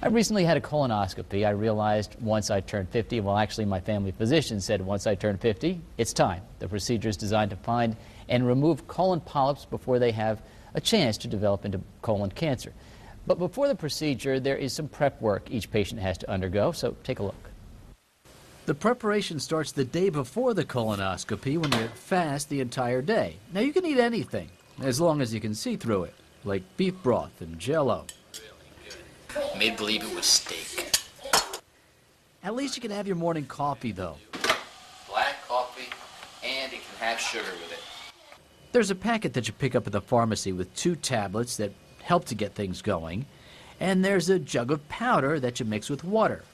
I recently had a colonoscopy. I realized once I turned 50, well, actually my family physician said once I turned 50, it's time. The procedure is designed to find and remove colon polyps before they have a chance to develop into colon cancer. But before the procedure, there is some prep work each patient has to undergo, so take a look. The preparation starts the day before the colonoscopy when you fast the entire day. Now, you can eat anything, as long as you can see through it, like beef broth and Jell-O. Made believe it was steak. At least you can have your morning coffee, though. Black coffee, and it can have sugar with it. There's a packet that you pick up at the pharmacy with 2 tablets that help to get things going, and there's a jug of powder that you mix with water.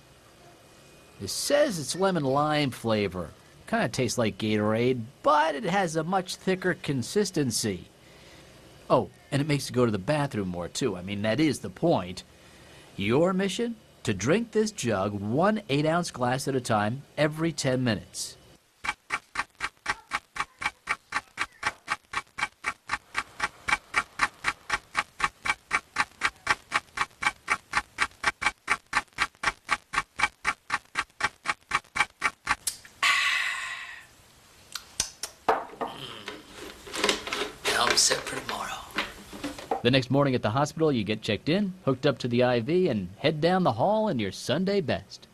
It says it's lemon-lime flavor. Kind of tastes like Gatorade, but it has a much thicker consistency. Oh, and it makes you go to the bathroom more, too. I mean, that is the point. Your mission? To drink this jug 1 8-ounce glass at a time every 10 minutes. Now I'm set for tomorrow. The next morning at the hospital, you get checked in, hooked up to the IV, and head down the hall in your Sunday best.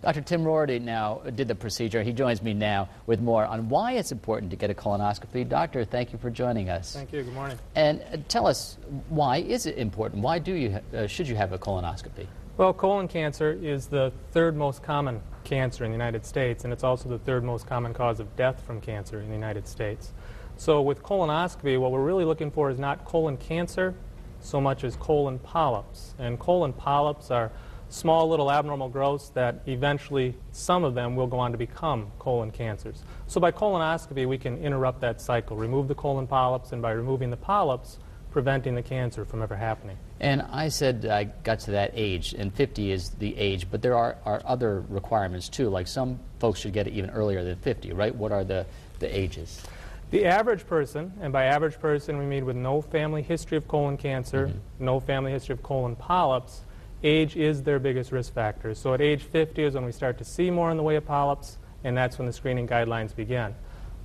Dr. Tim Rorty now did the procedure. He joins me now with more on why it's important to get a colonoscopy. Doctor, thank you for joining us. Thank you. Good morning. And tell us, why is it important? Why should you have a colonoscopy? Well, colon cancer is the 3rd most common cancer in the United States, and it's also the 3rd most common cause of death from cancer in the United States. So with colonoscopy, what we're really looking for is not colon cancer so much as colon polyps. And colon polyps are small little abnormal growths that eventually, some of them will go on to become colon cancers. So by colonoscopy, we can interrupt that cycle, remove the colon polyps, and by removing the polyps, preventing the cancer from ever happening. And I said I got to that age, and 50 is the age, but there are other requirements too, like some folks should get it even earlier than 50, right? What are the ages? The average person, and by average person we mean with no family history of colon cancer, no family history of colon polyps, age is their biggest risk factor. So at age 50 is when we start to see more in the way of polyps, and that's when the screening guidelines begin.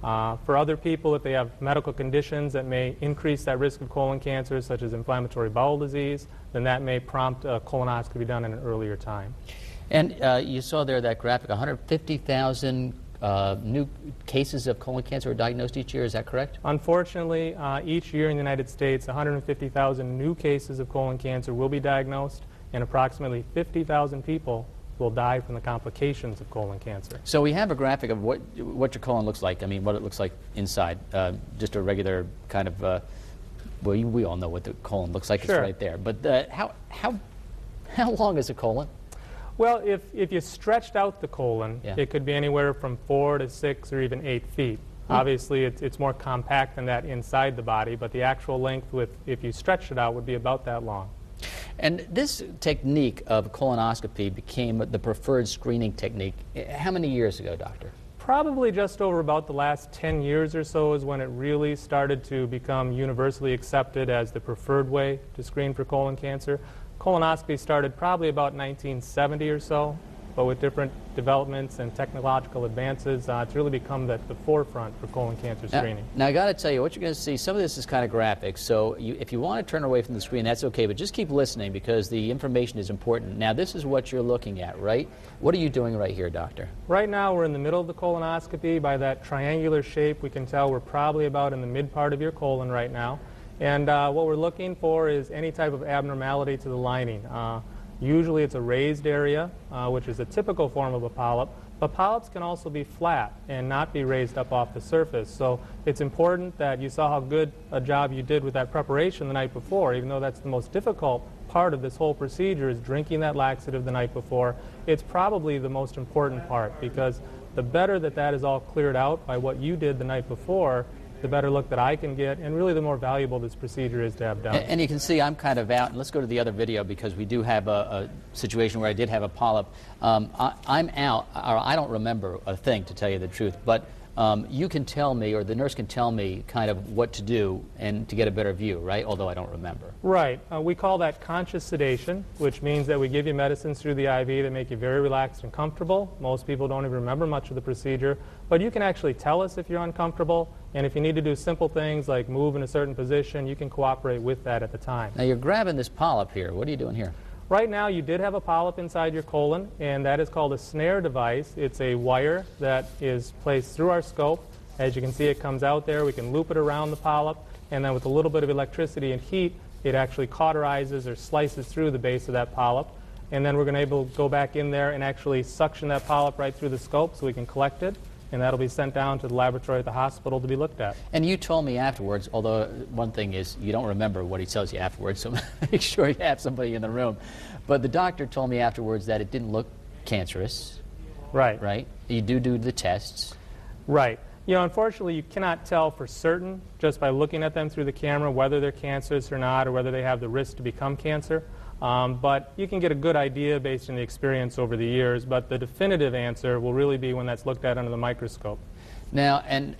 For other people, if they have medical conditions that may increase that risk of colon cancer, such as inflammatory bowel disease, then that may prompt a colonoscopy done in an earlier time. And you saw there that graphic, 150,000 new cases of colon cancer are diagnosed each year, is that correct? Unfortunately, each year in the United States, 150,000 new cases of colon cancer will be diagnosed, and approximately 50,000 people will die from the complications of colon cancer. So we have a graphic of what your colon looks like. I mean, what it looks like inside. Just a regular kind of, well, we all know what the colon looks like. Sure. It's right there. But how long is a colon? Well, if you stretched out the colon, it could be anywhere from 4 to 6 or even 8 feet. Obviously, it's more compact than that inside the body, but the actual length, if you stretched it out, would be about that long. And this technique of colonoscopy became the preferred screening technique. How many years ago, doctor? Probably just over about the last 10 years or so is when it really started to become universally accepted as the preferred way to screen for colon cancer. Colonoscopy started probably about 1970 or so, but with different developments and technological advances, it's really become the forefront for colon cancer screening. Now I got to tell you, what you're going to see, some of this is kind of graphic, so if you want to turn away from the screen, that's okay, but just keep listening because the information is important. Now this is what you're looking at, right? What are you doing right here, doctor? Right now we're in the middle of the colonoscopy. By that triangular shape, we can tell we're probably about in the mid part of your colon right now. And what we're looking for is any type of abnormality to the lining. Usually it's a raised area, which is a typical form of a polyp, but polyps can also be flat and not be raised up off the surface. So it's important that you saw how good a job you did with that preparation the night before, even though that's the most difficult part of this whole procedure is drinking that laxative the night before. It's probably the most important part because the better that is all cleared out by what you did the night before, the better look that I can get, and really the more valuable this procedure is to have done. And you can see I'm kind of out, and let's go to the other video because we do have a situation where I did have a polyp. I'm out, or I don't remember a thing, to tell you the truth, but you can tell me, or the nurse can tell me kind of what to do and to get a better view, right? Although I don't remember. Right. We call that conscious sedation, which means that we give you medicines through the IV that make you very relaxed and comfortable. Most people don't even remember much of the procedure, but you can actually tell us if you're uncomfortable, and if you need to do simple things like move in a certain position, you can cooperate with that at the time. Now you're grabbing this polyp here. What are you doing here? Right now, you did have a polyp inside your colon, and that is called a snare device. It's a wire that is placed through our scope. As you can see, it comes out there. We can loop it around the polyp, and then with a little bit of electricity and heat, it actually cauterizes or slices through the base of that polyp. And then we're going to be able to go back in there and actually suction that polyp right through the scope so we can collect it, and that'll be sent down to the laboratory at the hospital to be looked at. And you told me afterwards, although one thing is you don't remember what he tells you afterwards, so make sure you have somebody in the room. But the doctor told me afterwards that it didn't look cancerous. Right. Right? You do the tests. Right. You know, unfortunately, you cannot tell for certain just by looking at them through the camera whether they're cancerous or not, or whether they have the risk to become cancer. But you can get a good idea based on the experience over the years, but the definitive answer will really be when that's looked at under the microscope. Now, and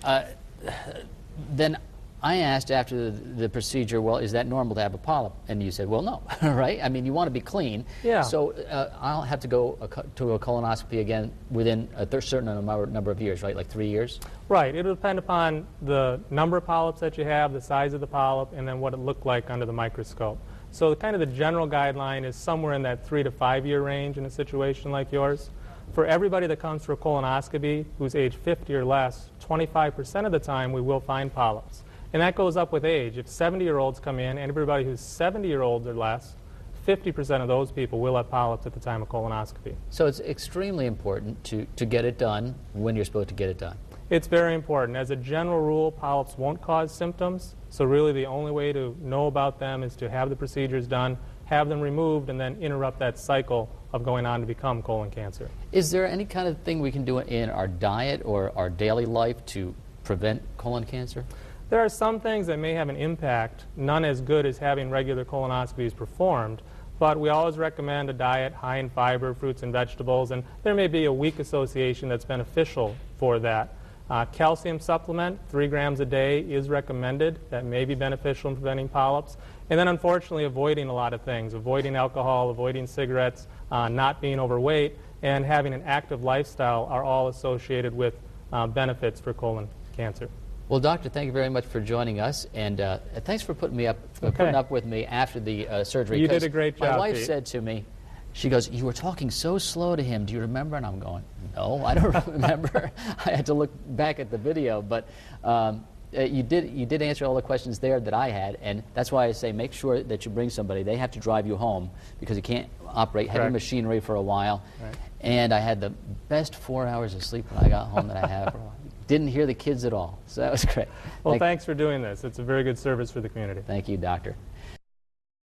then I asked after the procedure, well, is that normal to have a polyp? And you said, well, no, right? I mean, you want to be clean. Yeah. So I'll have to go to a colonoscopy again within a certain number of years, right? Like 3 years? Right. It'll depend upon the number of polyps that you have, the size of the polyp, and then what it looked like under the microscope. So kind of the general guideline is somewhere in that 3 to 5 year range in a situation like yours. For everybody that comes for a colonoscopy who's age 50 or less, 25% of the time we will find polyps. And that goes up with age. If 70-year-olds come in, and everybody who's 70-year-olds or less, 50% of those people will have polyps at the time of colonoscopy. So it's extremely important to get it done when you're supposed to get it done. It's very important. As a general rule, polyps won't cause symptoms, so really the only way to know about them is to have the procedures done, have them removed, and then interrupt that cycle of going on to become colon cancer. Is there any kind of thing we can do in our diet or our daily life to prevent colon cancer? There are some things that may have an impact, none as good as having regular colonoscopies performed, but we always recommend a diet high in fiber, fruits and vegetables, and there may be a weak association that's beneficial for that. Calcium supplement, 3 grams a day, is recommended. That may be beneficial in preventing polyps. And then unfortunately avoiding a lot of things, avoiding alcohol, avoiding cigarettes, not being overweight, and having an active lifestyle are all associated with benefits for colon cancer. Well, doctor, thank you very much for joining us, and thanks for putting up with me after the surgery. You did a great job, My wife Pete. said to me, she goes, "You were talking so slow to him. Do you remember?" And I'm going, "No, I don't remember." I had to look back at the video, but you did answer all the questions there that I had, and that's why I say make sure that you bring somebody. They have to drive you home because you can't operate heavy Correct. machinery for a while. Right. And I had the best 4 hours of sleep when I got home that I have for a while. Didn't hear the kids at all, so that was great. Well, thanks for doing this. It's a very good service for the community. Thank you, doctor.